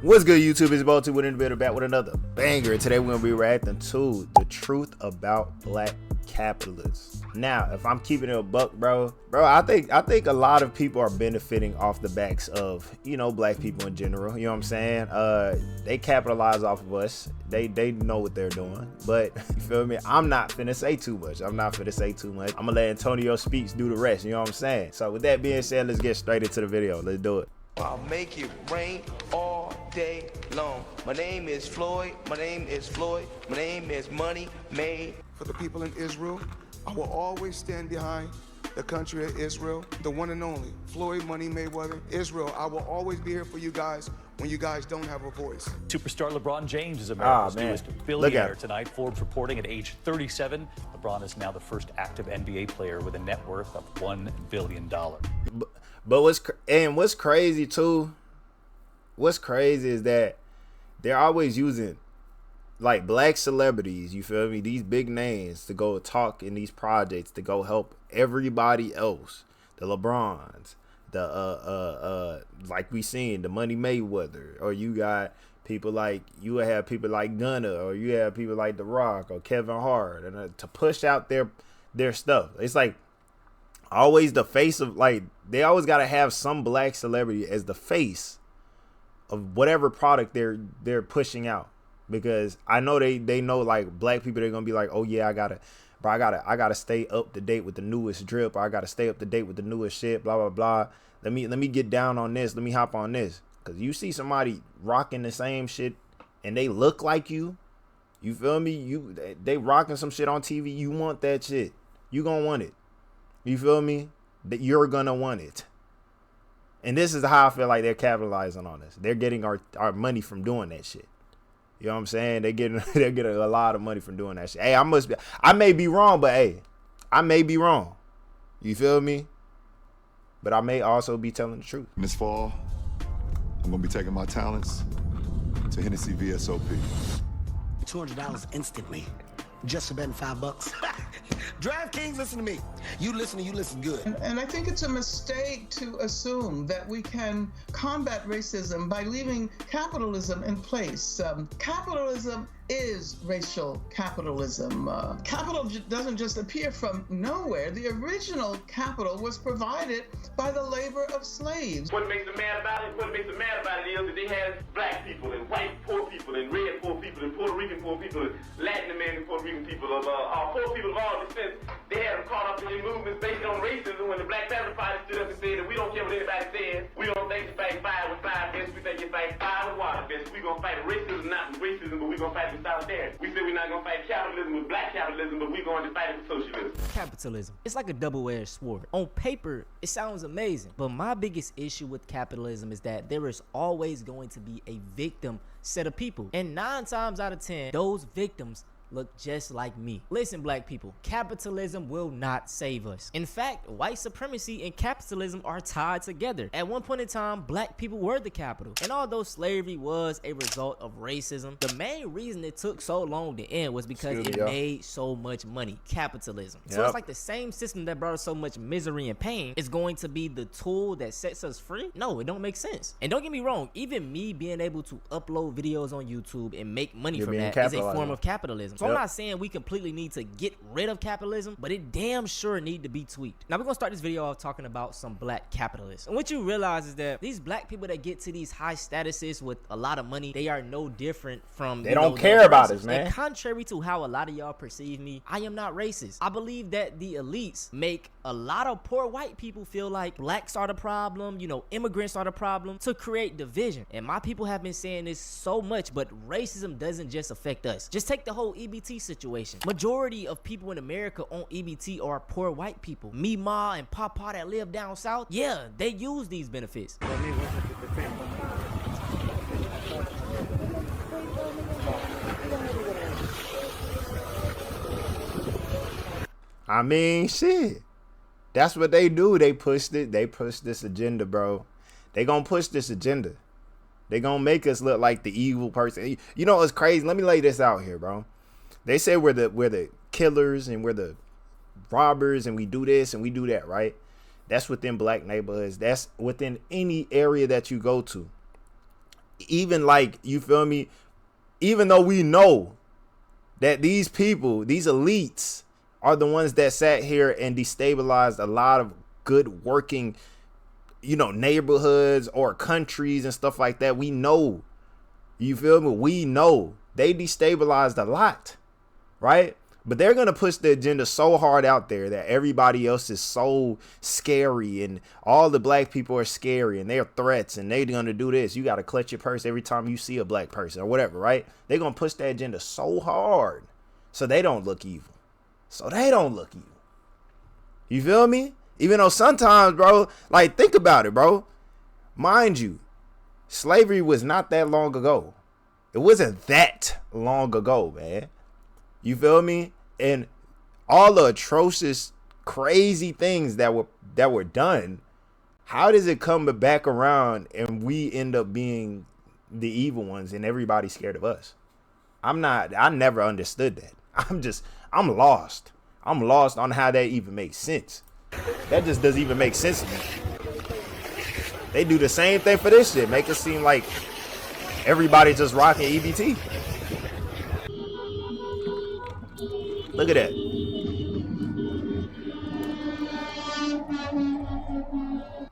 What's good, YouTube? It's Balti with Innovator back with another banger. Today we're gonna be reacting to the truth about black capitalists. Now, if I'm keeping it a buck, bro, I think a lot of people are benefiting off the backs of, black people in general. You know what I'm saying? They capitalize off of us. They know what they're doing. But you feel me? I'm not finna say too much. I'm gonna let Antonio Speaks do the rest. You know what I'm saying? So with that being said, let's get straight into the video. Let's do it. I'll make it rain all day long. My name is Floyd. My name is Floyd. My name is Money Made. For the people in Israel, I will always stand behind the country of Israel, the one and only Floyd Money Mayweather. Israel, I will always be here for you guys when you guys don't have a voice. Superstar LeBron James is America's newest billionaire tonight. Forbes reporting at age 37, LeBron is now the first active NBA player with a net worth of $1 billion. But what's crazy too? What's crazy is that they're always using like black celebrities, you feel me? These big names to go talk in these projects to go help everybody else. The LeBrons, the like we seen the Money Mayweather, or you got people like have people like Gunna, or you have people like The Rock or Kevin Hart, and to push out their stuff. It's like always the face of, like, they always got to have some black celebrity as the face of whatever product they're pushing out, because I know they know, like, black people, they're gonna be like, oh yeah, I gotta stay up to date with the newest drip, or I gotta stay up to date with the newest shit, blah blah blah. Let me get down on this, let me hop on this. Because you see somebody rocking the same shit and they look like you feel me, they rocking some shit on TV, you want that shit, you gonna want it. You feel me? That you're gonna want it. And this is how I feel like they're capitalizing on us. They're getting our money from doing that shit. You know what I'm saying? They're getting a lot of money from doing that shit. Hey, I may be wrong, but hey, I may be wrong. You feel me? But I may also be telling the truth. This fall, I'm gonna be taking my talents to Hennessy VSOP. $200 instantly. Just for betting $5. DraftKings, listen to me. You listen good. And I think it's a mistake to assume that we can combat racism by leaving capitalism in place. Capitalism is racial capitalism. Capital doesn't just appear from nowhere. The original capital was provided by the labor of slaves. What makes them mad about it is that they had black people and white poor people and red poor people and Puerto Rican poor people and Latin American Puerto Rican people, poor people of all descent. They had them caught up in their movements based on racism. When the Black Panther Party stood up and said that we don't care what anybody says, we don't think you fight fire with fire best, we think you fight fire with water best. We gonna fight racism, not with racism, but we gonna fight with solidarity. We said we're not gonna fight capitalism with black capitalism, but we're going to fight it with socialism. Capitalism, it's like a double-edged sword. On paper, it sounds amazing, but my biggest issue with capitalism is that there is always going to be a victim set of people, and 9 times out of 10, those victims look just like me. Listen, black people, capitalism will not save us. In fact, white supremacy and capitalism are tied together. At one point in time, black people were the capital. And although slavery was a result of racism, the main reason it took so long to end was because it made so much money. Capitalism. So it's like the same system that brought us so much misery and pain is going to be the tool that sets us free? No, it don't make sense. And don't get me wrong, even me being able to upload videos on YouTube and make money from that is a form of capitalism. So I'm not saying we completely need to get rid of capitalism, but it damn sure need to be tweaked. Now we're gonna start this video off talking about some black capitalists. And what you realize is that these black people that get to these high statuses with a lot of money, they are no different from, they don't care about us, man. And contrary to how a lot of y'all perceive me, I am not racist. I believe that the elites make a lot of poor white people feel like blacks are the problem, immigrants are the problem, to create division. And my people have been saying this so much, but racism doesn't just affect us. Just take the whole EBT situation. Majority of people in America on EBT are poor white people. Me, ma, and papa that live down south, yeah, they use these benefits. I mean, shit. That's what they do. They push this agenda, bro. They gonna push this agenda. They gonna make us look like the evil person. You know what's crazy? Let me lay this out here, bro. They say we're the killers and we're the robbers and we do this and we do that, right? That's within black neighborhoods. That's within any area that you go to. even like, you feel me? Even though we know that these people, these elites, are the ones that sat here and destabilized a lot of good working, neighborhoods or countries and stuff like that. We know, you feel me? We know they destabilized a lot, right? But they're going to push the agenda so hard out there that everybody else is so scary, and all the black people are scary and they're threats, and they're going to do this. You got to clutch your purse every time you see a black person or whatever, right? They're going to push that agenda so hard so they don't look evil. You feel me? Even though sometimes, bro, like, think about it, bro. Mind you, slavery was not that long ago. It wasn't that long ago, man. You feel me? And all the atrocious, crazy things that were done, how does it come back around and we end up being the evil ones and everybody's scared of us? I never understood that. I'm lost. I'm lost on how that even makes sense. That just doesn't even make sense to me. They do the same thing for this shit. Make it seem like everybody just rocking EBT. Look at that.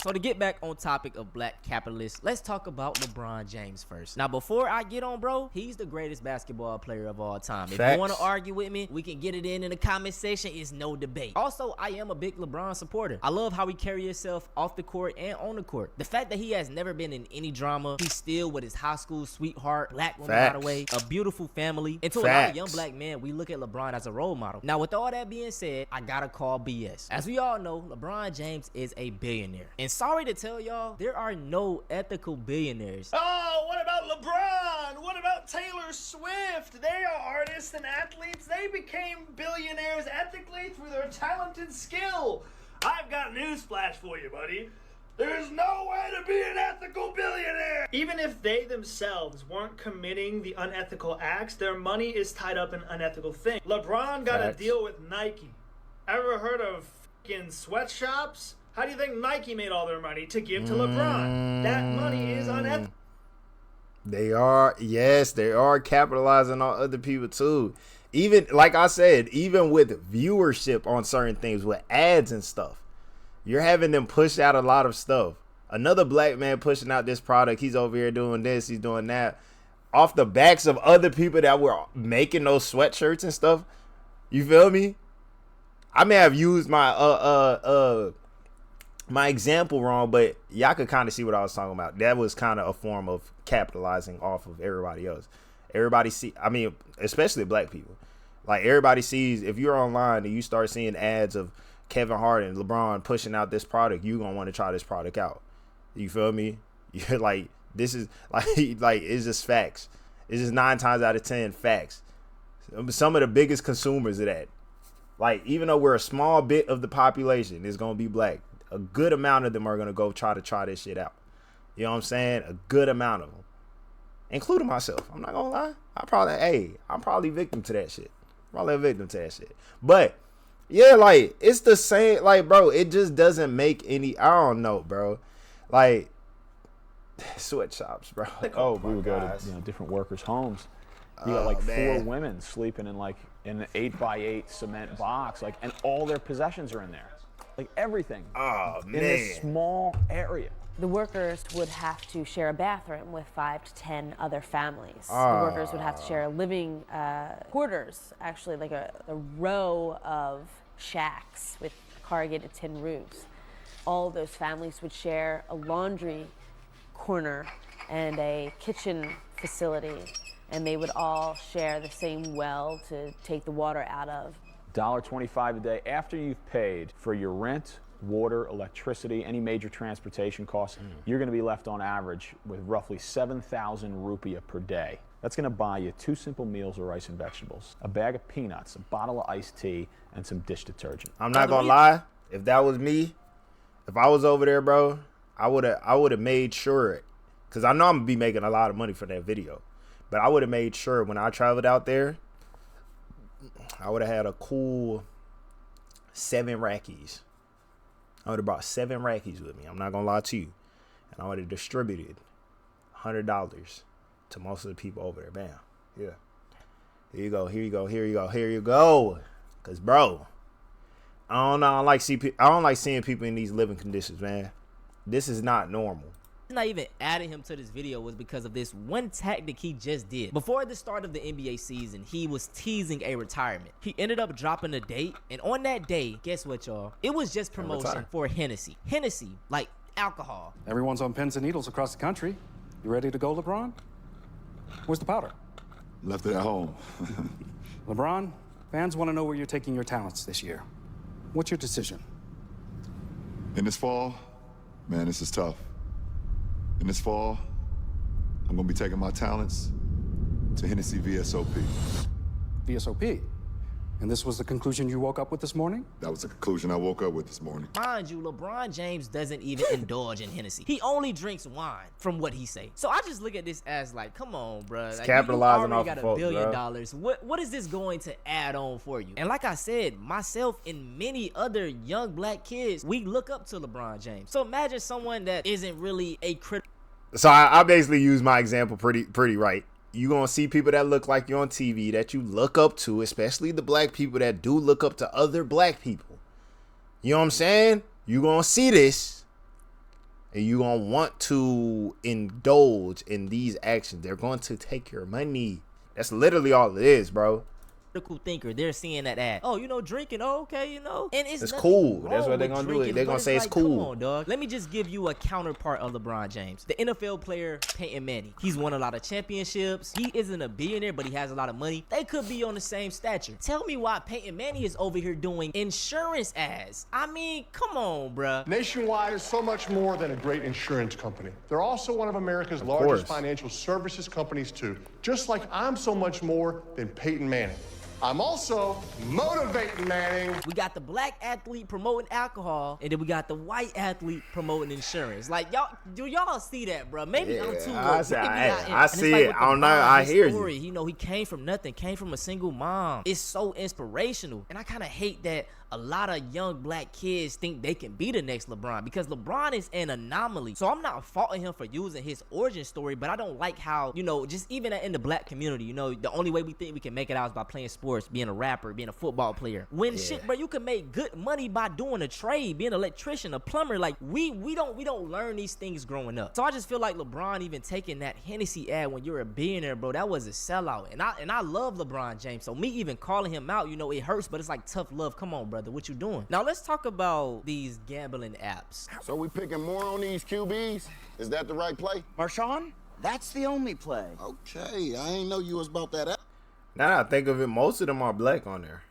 So to get back on topic of black capitalists, let's talk about LeBron James first. Now, before I get on, bro, he's the greatest basketball player of all time. Facts. If you want to argue with me, we can get it in the comment section. It's no debate. Also, I am a big LeBron supporter. I love how he carries himself off the court and on the court. The fact that he has never been in any drama, he's still with his high school sweetheart, black woman, by the way, a beautiful family. And to a lot of young black men, we look at LeBron as a role model. Now, with all that being said, I gotta call BS. As we all know, LeBron James is a billionaire. And sorry to tell y'all, there are no ethical billionaires. Oh, what about LeBron? What about Taylor Swift? They are artists and athletes. They became billionaires ethically through their talent and skill. I've got news flash for you, buddy. There's no way to be an ethical billionaire. Even if they themselves weren't committing the unethical acts, their money is tied up in unethical things. LeBron got a deal with Nike. Ever heard of f***ing sweatshops? How do you think Nike made all their money to give to LeBron? That money is unethical. They are capitalizing on other people too. Even, like I said, even with viewership on certain things, with ads and stuff, you're having them push out a lot of stuff. Another black man pushing out this product, he's over here doing this, he's doing that, off the backs of other people that were making those sweatshirts and stuff. You feel me? I may have used my my example wrong, but y'all could kind of see what I was talking about. That was kind of a form of capitalizing off of everybody else. Everybody see, I mean, especially black people. Like, everybody sees, if you're online and you start seeing ads of Kevin Hart and LeBron pushing out this product, you're going to want to try this product out. You feel me? You're like, this is like it's just facts. It's just 9 times out of 10 facts. Some of the biggest consumers of that. Like, even though we're a small bit of the population, it's going to be black. A good amount of them are going to go try this shit out. You know what I'm saying? A good amount of them. Including myself. I'm not going to lie. I'm probably victim to that shit. But, yeah, like, it's the same. Like, bro, it just doesn't make any, I don't know, bro. Like, sweatshops, bro. Oh, we would go to different workers' homes. You got like 4 women sleeping in like in an 8x8 cement box, like, and all their possessions are in there. Like, everything. Oh, man. In this small area. The workers would have to share a bathroom with 5 to 10 other families. The workers would have to share living quarters, actually, like a row of shacks with corrugated tin roofs. All of those families would share a laundry corner and a kitchen facility, and they would all share the same well to take the water out of. $1.25 a day after you've paid for your rent, water, electricity, any major transportation costs. You're going to be left on average with roughly 7,000 rupiah per day. That's going to buy you 2 simple meals of rice and vegetables, a bag of peanuts, a bottle of iced tea, and some dish detergent. I'm not going to lie. If that was me, if I was over there, bro, I would have made sure, because I know I'm going to be making a lot of money for that video, but I would have made sure when I traveled out there, I would have had a cool 7 rackies. I would have brought 7 rackies with me. I'm not going to lie to you. And I would have distributed $100 to most of the people over there. Bam. Yeah. Here you go. Here you go. Here you go. Here you go. Cause bro, I don't know. I don't like seeing people in these living conditions, man. This is not normal. Not even adding him to this video was because of this one tactic he just did. Before the start of the NBA season, he was teasing a retirement. He ended up dropping a date, and on that day, guess what, y'all? It was just promotion for Hennessy. Hennessy, like alcohol. Everyone's on pins and needles across the country. You ready to go, LeBron? Where's the powder? Left it at home. LeBron, fans want to know where you're taking your talents this year. What's your decision? In this fall, man, this is tough. In this fall, I'm gonna be taking my talents to Hennessy VSOP. VSOP? And this was the conclusion you woke up with this morning? That was the conclusion I woke up with this morning. Mind you, LeBron James doesn't even indulge in Hennessy. He only drinks wine, from what he say. So I just look at this as like, come on, bro. Like, capitalizing off got of $1 billion. Bro. What is this going to add on for you? And like I said, myself and many other young black kids, we look up to LeBron James. So imagine someone that isn't really a critical. So I basically use my example pretty right. You gonna see people that look like you on TV that you look up to, especially the black people that do look up to other black people. You know what I'm saying? You gonna see this, and you gonna want to indulge in these actions. They're going to take your money. That's literally all it is, bro. Critical thinker, they're seeing that ad. Oh, drinking. Oh, okay, and it's cool. That's what they're gonna do. They're gonna say it's cool. Come on, dog. Let me just give you a counterpart of LeBron James. The NFL player Peyton Manning. He's won a lot of championships. He isn't a billionaire, but he has a lot of money. They could be on the same stature. Tell me why Peyton Manning is over here doing insurance ads. I mean, come on, bruh. Nationwide is so much more than a great insurance company. They're also one of America's largest financial services companies too. Just like I'm so much more than Peyton Manning. I'm also motivating Manning. We got the black athlete promoting alcohol, and then we got the white athlete promoting insurance. Like, do y'all see that, bro? Maybe I'm too. I see it. I don't know. I hear you. You know, he came from nothing, came from a single mom. It's so inspirational, and I kind of hate that a lot of young black kids think they can be the next LeBron, because LeBron is an anomaly. So I'm not faulting him for using his origin story, but I don't like how, just even in the black community, the only way we think we can make it out is by playing sports, being a rapper, being a football player. When shit, bro, you can make good money by doing a trade, being an electrician, a plumber. Like we don't learn these things growing up. So I just feel like LeBron even taking that Hennessy ad when you're a billionaire, bro, that was a sellout. And I love LeBron James. So me even calling him out, it hurts, but it's like tough love. Come on, brother. What you doing? Now let's talk about these gambling apps. So we picking more on these QBs? Is that the right play? Marshawn, that's the only play. Okay, I ain't know you was about that. Now I think of it, most of them are black on there.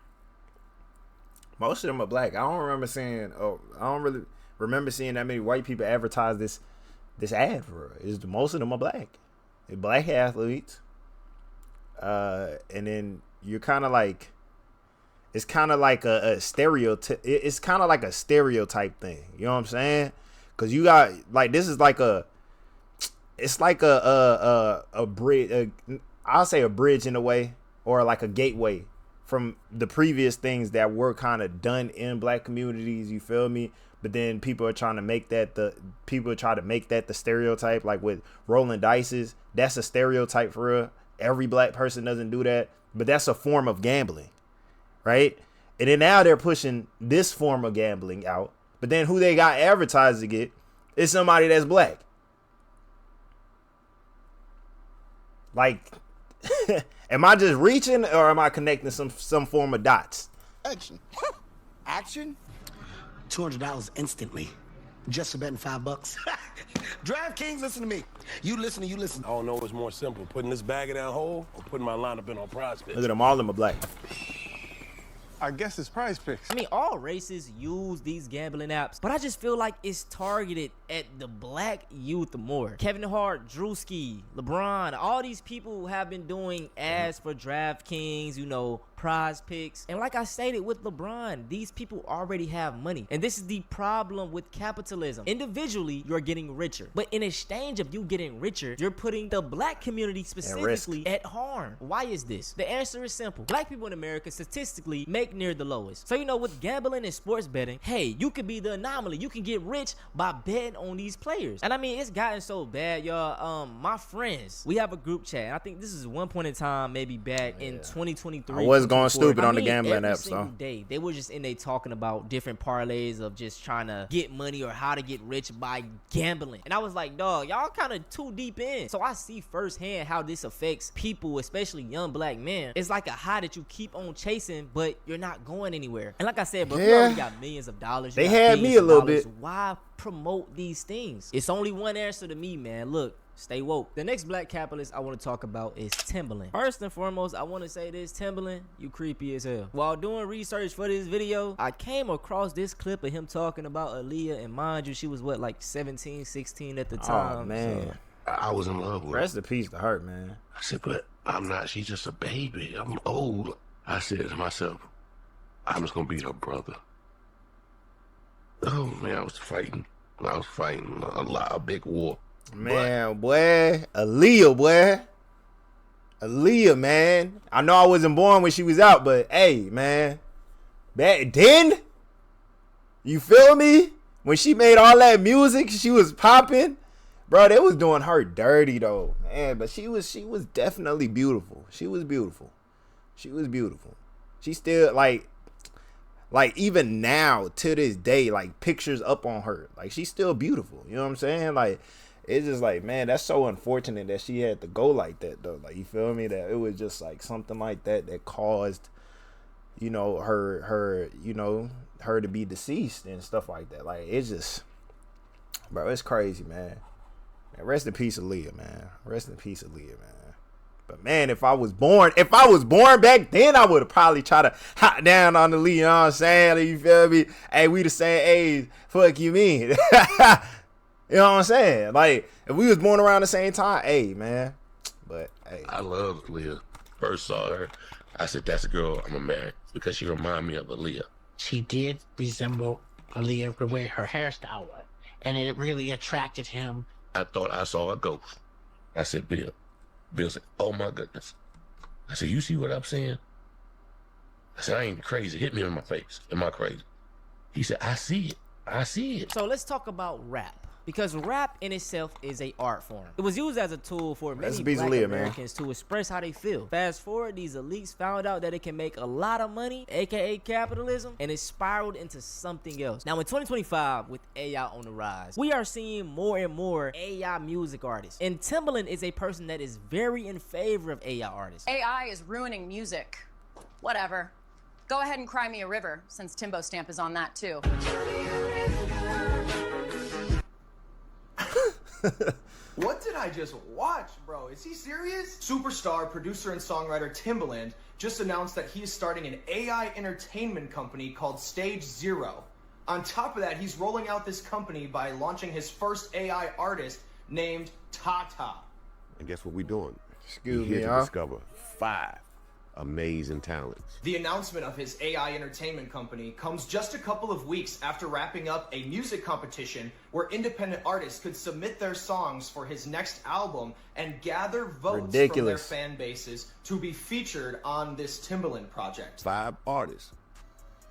Most of them are black. I don't really remember seeing that many white people advertise this ad for it. Most of them are black. They're black athletes. And then you're kind of like, it's kind of like a stereotype. It's kind of like a stereotype thing. You know what I'm saying? Because you got like, this is like it's like a bridge. I'll say a bridge in a way, or like a gateway from the previous things that were kind of done in black communities. You feel me? But then people are trying to make that the stereotype. Like with rolling dices, that's a stereotype for real. Every black person doesn't do that, but that's a form of gambling. Right? And then now they're pushing this form of gambling out. But then who they got advertising it is somebody that's black. Like, am I just reaching, or am I connecting some form of dots? Action. Action? $200 instantly. Just a betting $5. DraftKings, listen to me. You listen. I don't know what's more simple, putting this bag in that hole or putting my lineup in on Prize Picks. Look at them, all of them are black. I guess it's Prize Picks. I mean, all races use these gambling apps, but I just feel like it's targeted at the black youth more. Kevin Hart, Drewski, LeBron, all these people who have been doing ads for DraftKings, Prize Picks. And like I stated with LeBron, these people already have money. And this is the problem with capitalism. Individually, you're getting richer. But in exchange of you getting richer, you're putting the black community specifically at harm. Why is this? The answer is simple. Black people in America statistically make near the lowest. So with gambling and sports betting, hey, you could be the anomaly. You can get rich by betting on these players. And I mean, it's gotten so bad, y'all. My friends, we have a group chat, and I think this is one point in time, maybe back in 2023. I was going stupid on the gambling every app, single so day they were just in there talking about different parlays of just trying to get money or how to get rich by gambling. And I was like, dog, y'all kind of too deep in. So I see firsthand how this affects people, especially young black men. It's like a high that you keep on chasing, but you're not going anywhere. And like I said, bro, you already got millions of dollars. They had me a little bit. Why promote these things? It's only one answer to me, man. Look, stay woke. The next black capitalist I want to talk about is Timbaland. First and foremost, I want to say this, Timbaland, you creepy as hell. While doing research for this video, I came across this clip of him talking about Aaliyah, and mind you, she was what, like 17, 16 at the time. Oh, man. So I was in love with her. Rest in peace to her, man. I said, but I'm not. She's just a baby. I'm old. I said to myself, I'm just going to be her brother. Oh, man, I was fighting a big war. Man, boy, Aaliyah, man. I know I wasn't born when she was out, but hey, man, back then, you feel me? When she made all that music, she was popping, bro. They was doing her dirty though, man. But she was definitely beautiful. She was beautiful. She still like even now to this day, like pictures up on her, like she's still beautiful. You know what I'm saying? Like it's just like, man, that's so unfortunate that she had to go like that though. Like, you feel me? That it was just like something like that caused, you know, her to be deceased and stuff like that. Like it's just, bro, it's crazy, man. Rest in peace, Aaliyah, man. But man, if I was born back then, I would have probably tried to hop down on the Lee, you know what I'm saying? You feel me? Hey, we the same age. Fuck you mean? You know what I'm saying? Like, if we was born around the same time, hey, man. But hey. I love Aaliyah. First saw her, I said, that's a girl I'm gonna marry because she remind me of Aaliyah. She did resemble Aaliyah the way her hairstyle was, and it really attracted him. I thought I saw a ghost. I said, Bill. Bill said, oh my goodness. I said, you see what I'm saying? I said, I ain't crazy. Hit me in my face. Am I crazy? He said, I see it. So let's talk about rap. Because rap in itself is a art form. It was used as a tool for many black Americans to express how they feel. Fast forward, these elites found out that it can make a lot of money, aka capitalism, and it spiraled into something else. Now in 2025, with AI on the rise, we are seeing more and more AI music artists. And Timbaland is a person that is very in favor of AI artists. AI is ruining music. Whatever. Go ahead and cry me a river, since Timbo Stamp is on that too. What did I just watch, bro? Is he serious? Superstar, producer, and songwriter Timbaland just announced that he is starting an AI entertainment company called Stage Zero. On top of that, he's rolling out this company by launching his first AI artist named Tata. And guess what we're doing? Excuse me, here to discover 5 amazing talents. The announcement of his AI entertainment company comes just a couple of weeks after wrapping up a music competition where independent artists could submit their songs for his next album and gather votes from their fan bases to be featured on this Timbaland project. 5 artists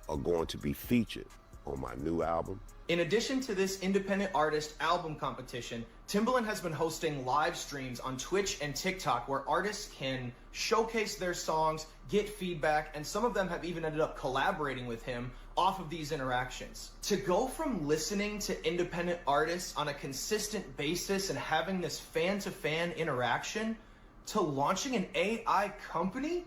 are going to be featured on my new album. In addition to this independent artist album competition, Timbaland has been hosting live streams on Twitch and TikTok where artists can showcase their songs, get feedback, and some of them have even ended up collaborating with him off of these interactions. To go from listening to independent artists on a consistent basis and having this fan-to-fan interaction to launching an AI company,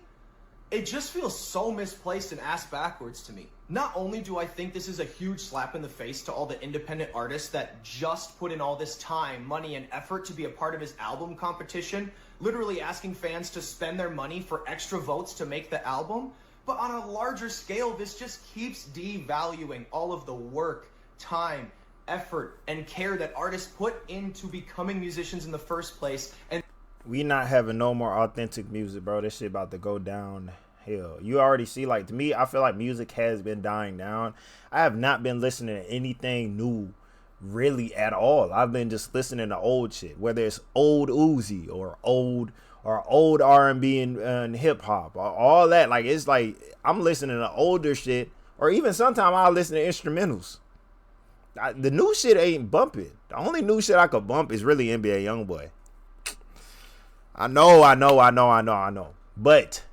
it just feels so misplaced and ass backwards to me. Not only do I think this is a huge slap in the face to all the independent artists that just put in all this time, money, and effort to be a part of his album competition, literally asking fans to spend their money for extra votes to make the album, but on a larger scale, this just keeps devaluing all of the work, time, effort, and care that artists put into becoming musicians in the first place. And we not having no more authentic music, bro. This shit about to go downhill. You already see, like, to me, I feel like music has been dying down. I have not been listening to anything new really at all. I've been just listening to old shit, whether it's old Uzi or old R&B and hip hop, all that. Like, it's like I'm listening to older shit, or even sometimes I'll listen to instrumentals. The new shit ain't bumping. The only new shit I could bump is really NBA YoungBoy. I know. But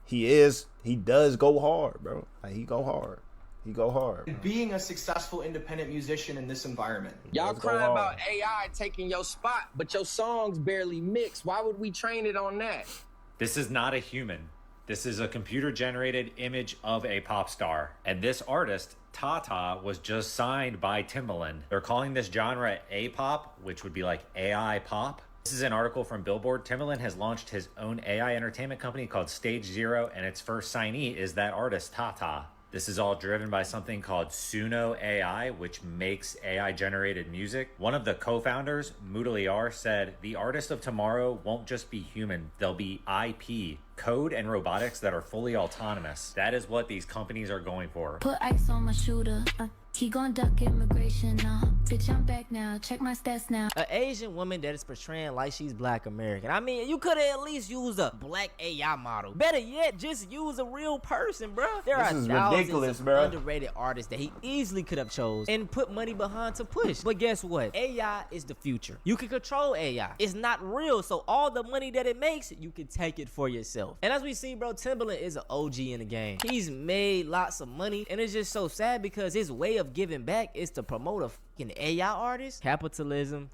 he does go hard, bro. Like, he go hard. Bro. Being a successful independent musician in this environment. Y'all crying about AI taking your spot, but your songs barely mix. Why would we train it on that? This is not a human. This is a computer-generated image of a pop star. And this artist, Tata, was just signed by Timbaland. They're calling this genre A-pop, which would be like AI pop. This is an article from Billboard. Timbaland has launched his own AI entertainment company called Stage Zero, and its first signee is that artist, Tata. This is all driven by something called Suno AI, which makes AI-generated music. One of the co-founders, Mudaliar, said, "The artists of tomorrow won't just be human, they'll be IP, code and robotics that are fully autonomous." That is what these companies are going for. Put ice on my shooter. He gon' duck immigration now. Bitch, I'm back now. Check my stats now. An Asian woman that is portraying like she's Black American. I mean, you could have at least used a Black AI model. Better yet, just use a real person, bro. There are thousands of underrated artists that he easily could have chose and put money behind to push. But guess what? AI is the future. You can control AI. It's not real, so all the money that it makes, you can take it for yourself. And as we see, bro, Timbaland is an OG in the game. He's made lots of money, and it's just so sad because his way of giving back is to promote a fucking AI artist. Capitalism.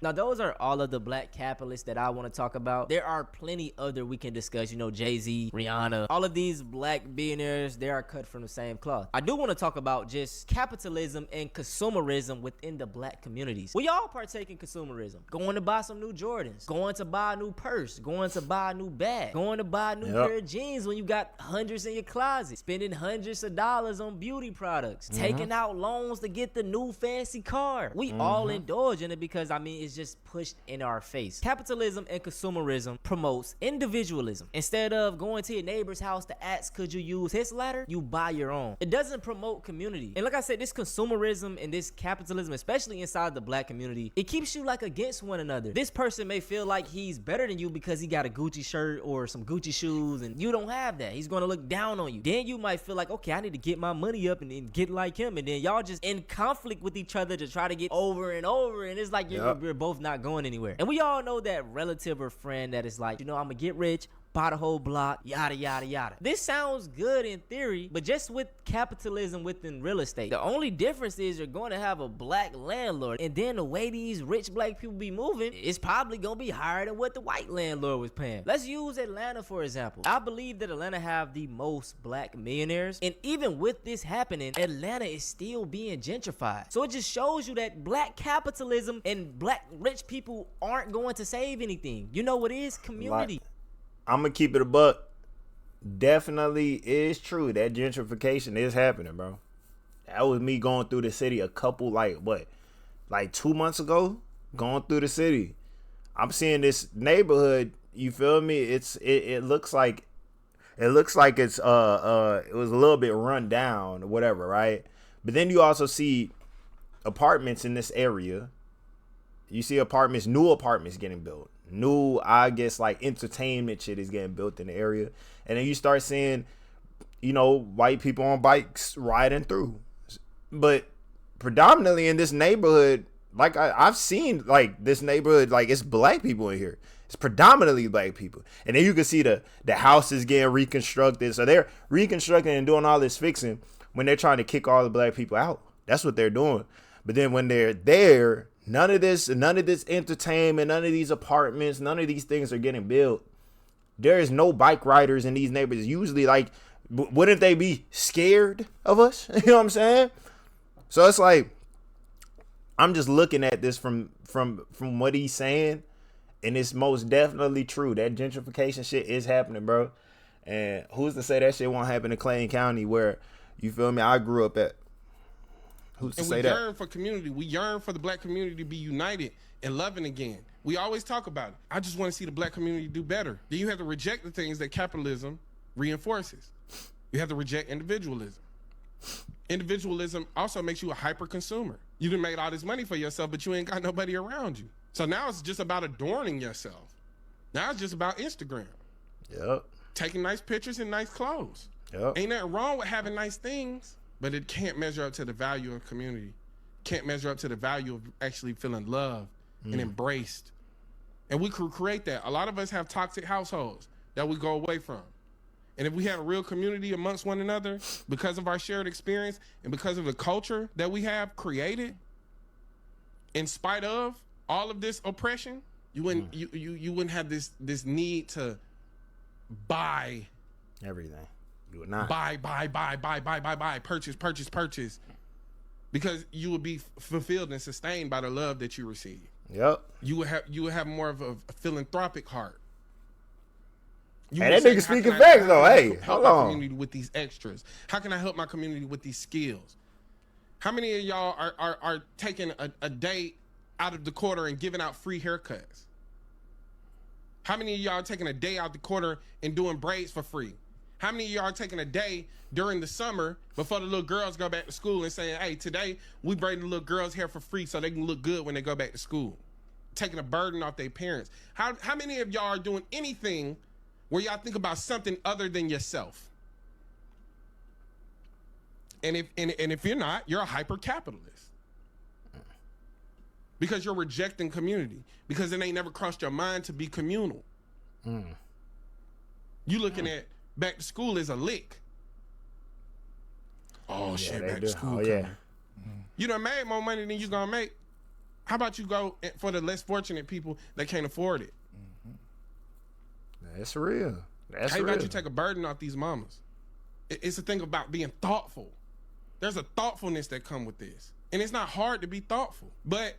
Now, those are all of the Black capitalists that I want to talk about. There are plenty other we can discuss. You know, Jay-Z, Rihanna, all of these Black billionaires, they are cut from the same cloth. I do want to talk about just capitalism and consumerism within the Black communities. We all partake in consumerism. Going to buy some new Jordans, going to buy a new purse, going to buy a new bag, going to buy a new pair of jeans when you got hundreds in your closet, spending hundreds of dollars on beauty products, taking out loans to get the new fancy car. We all indulge in it because, I mean, it's just pushed in our face. Capitalism and consumerism promotes individualism. Instead of going to your neighbor's house to ask, could you use his ladder? You buy your own. It doesn't promote community. And like I said, this consumerism and this capitalism, especially inside the Black community, it keeps you like against one another. This person may feel like he's better than you because he got a Gucci shirt or some Gucci shoes, and you don't have that. He's going to look down on you. Then you might feel like, okay, I need to get my money up and then get like him, and then y'all just in conflict with each other to try to get over and over, and it's like you're both not going anywhere. And we all know that relative or friend that is like, you know, I'm gonna get rich, buy the whole block, yada yada yada. This sounds good in theory, but just with capitalism within real estate, the only difference is you're going to have a Black landlord, and then the way these rich Black people be moving, it's probably gonna be higher than what the white landlord was paying. Let's use Atlanta for example. I believe that Atlanta have the most Black millionaires, and even with this happening, Atlanta is still being gentrified. So it just shows you that Black capitalism and Black rich people aren't going to save anything. You know what is? Community. I'm gonna keep it a buck. Definitely is true that gentrification is happening, bro. That was me going through the city a couple, like 2 months ago, going through the city. I'm seeing this neighborhood, you feel me? It looks like it's it was a little bit run down or whatever, right? But then you also see apartments in this area. You see apartments, new apartments getting built. New, I guess, like entertainment shit is getting built in the area. And then you start seeing, you know, white people on bikes riding through. But predominantly in this neighborhood, like I've seen like this neighborhood, like it's Black people in here. It's predominantly Black people. And then you can see the houses getting reconstructed. So they're reconstructing and doing all this fixing when they're trying to kick all the Black people out. That's what they're doing. But then when they're there, none of this entertainment, none of these apartments, none of these things are getting built. There is no bike riders in these neighborhoods. Usually, like, wouldn't they be scared of us? You know what I'm saying? So it's like, I'm just looking at this from what he's saying, and it's most definitely true. That gentrification shit is happening, bro. And who's to say that shit won't happen in Clayton County, where, you feel me, I grew up at? Who's to say that? We yearn for community. We yearn for the Black community to be united and loving again. We always talk about it. I just want to see the Black community do better. Then you have to reject the things that capitalism reinforces. You have to reject individualism. Individualism also makes you a hyper consumer. You done made all this money for yourself, but you ain't got nobody around you. So now it's just about adorning yourself. Now it's just about Instagram. Yep. Taking nice pictures and nice clothes. Yep. Ain't nothing wrong with having nice things. but it can't measure up to the value of community. Can't measure up to the value of actually feeling loved and embraced. And we could create that. A lot of us have toxic households that we go away from. And if we had a real community amongst one another, because of our shared experience and because of the culture that we have created, in spite of all of this oppression, you wouldn't you wouldn't have this need to buy everything. You would not buy, purchase, because you would be fulfilled and sustained by the love that you receive. Yep. You would have more of a philanthropic heart. Hey, that nigga speaking facts though. Hey, hold on. Community with these extras. How can I help my community with these skills? How many of y'all are taking a day out of the quarter and giving out free haircuts? How many of y'all are taking a day out the quarter and doing braids for free? How many of y'all are taking a day during the summer before the little girls go back to school and saying, hey, today we braiding the little girls' hair for free so they can look good when they go back to school? Taking a burden off their parents. How many of y'all are doing anything where y'all think about something other than yourself? And if you're not, you're a hyper-capitalist. Because you're rejecting community. Because it ain't never crossed your mind to be communal. You looking at back to school as a lick. Oh, shit, back to school coming. You done made more money than you gonna make. How about you go for the less fortunate people that can't afford it? That's real. That's How real. about you take a burden off these mamas? It's a thing about being thoughtful. There's a thoughtfulness that come with this. And it's not hard to be thoughtful. But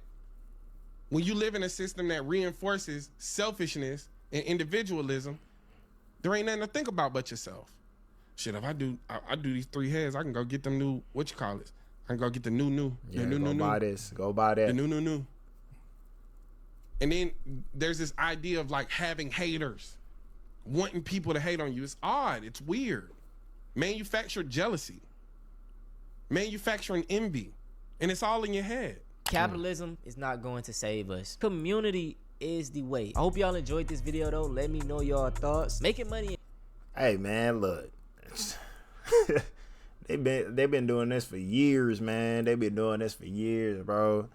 when you live in a system that reinforces selfishness and individualism, there ain't nothing to think about but yourself. Shit, if I do these 3 heads, I can go get them new, I can go get the new. Yeah, the new, go buy this. Go buy that. The new. And then there's this idea of like having haters, wanting people to hate on you. It's odd. It's weird. Manufactured jealousy, manufacturing envy, and it's all in your head. Capitalism is not going to save us. Community is the way. I hope y'all enjoyed this video though. Let me know your thoughts. Making money. Hey man, look. They've been doing this for years, man. They've been doing this for years, bro.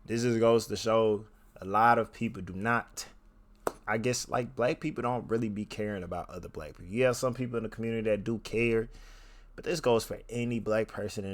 This just goes to show a lot of people do not, I guess, like, black people don't really be caring about other black people. You have some people in the community that do care, but this goes for any black person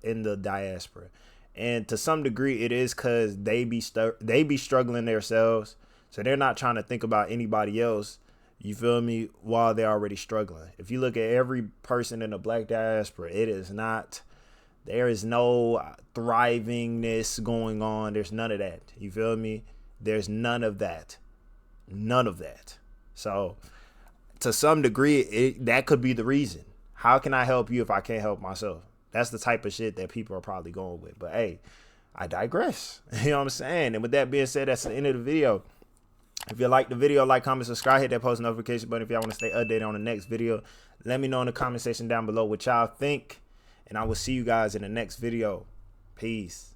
in the diaspora. And to some degree, it is because they be struggling themselves, so they're not trying to think about anybody else. You feel me? While they're already struggling. If you look at every person in the black diaspora, there is no thrivingness going on. There's none of that. You feel me? There's none of that. None of that. So to some degree, that could be the reason. How can I help you if I can't help myself? That's the type of shit that people are probably going with. But hey, I digress. You know what I'm saying? And with that being said, that's the end of the video. If you like the video, like, comment, subscribe, hit that post notification button if y'all want to stay updated on the next video. Let me know in the comment section down below what y'all think, and I will see you guys in the next video. Peace.